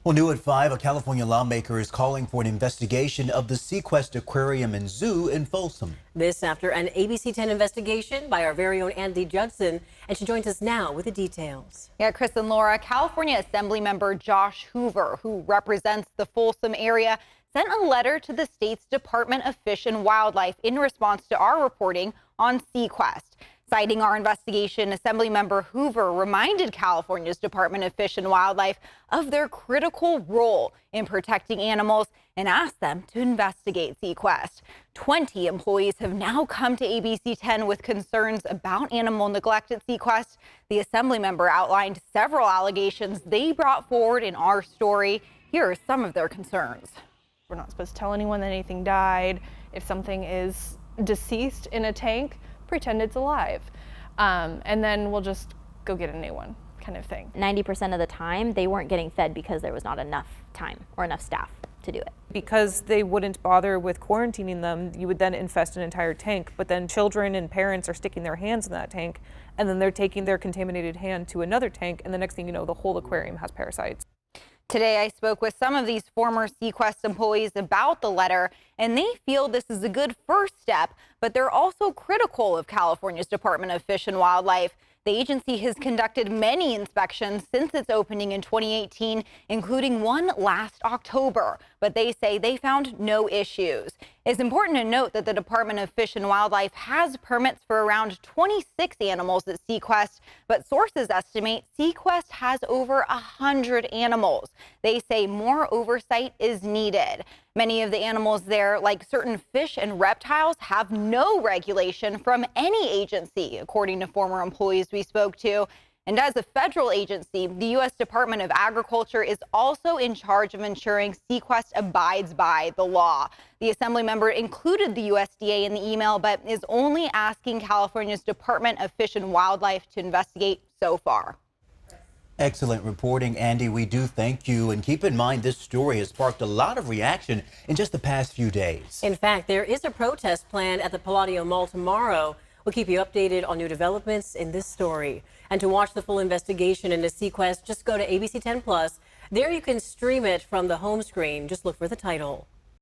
Well, new at 5, a California lawmaker is calling for an investigation of the SeaQuest Aquarium and Zoo in Folsom. This after an ABC 10 investigation by our very own Andy Judson, and she joins us now with the details. Yeah, Chris and Laura, California Assemblymember Josh Hoover, who represents the Folsom area, sent a letter to the state's Department of Fish and Wildlife in response to our reporting on SeaQuest. Citing our investigation, Assemblymember Hoover reminded California's Department of Fish and Wildlife of their critical role in protecting animals and asked them to investigate SeaQuest. 20 employees have now come to ABC 10 with concerns about animal neglect at SeaQuest. The Assemblymember outlined several allegations they brought forward in our story. Here are some of their concerns. We're not supposed to tell anyone that anything died. If something is deceased in a tank, pretend it's alive, and then we'll just go get a new one, kind of thing. 90% of the time they weren't getting fed because there was not enough time or enough staff to do it. Because they wouldn't bother with quarantining them, you would then infest an entire tank, but then children and parents are sticking their hands in that tank, and then they're taking their contaminated hand to another tank, and the next thing you know, the whole aquarium has parasites. Today, I spoke with some of these former SeaQuest employees about the letter, and they feel this is a good first step, but they're also critical of California's Department of Fish and Wildlife. The agency has conducted many inspections since its opening in 2018, including one last October, but they say they found no issues. It's important to note that the Department of Fish and Wildlife has permits for around 26 animals at SeaQuest, but sources estimate SeaQuest has over 100 animals. They say more oversight is needed. Many of the animals there, like certain fish and reptiles, have no regulation from any agency, according to former employees we spoke to. And as a federal agency, the U.S. Department of Agriculture is also in charge of ensuring SeaQuest abides by the law. The Assemblymember included the USDA in the email, but is only asking California's Department of Fish and Wildlife to investigate so far. Excellent reporting, Andy. We do thank you. And keep in mind, this story has sparked a lot of reaction in just the past few days. In fact, there is a protest planned at the Palladio Mall tomorrow. We'll keep you updated on new developments in this story. And to watch the full investigation into SeaQuest, just go to ABC 10 Plus. There you can stream it from the home screen. Just look for the title.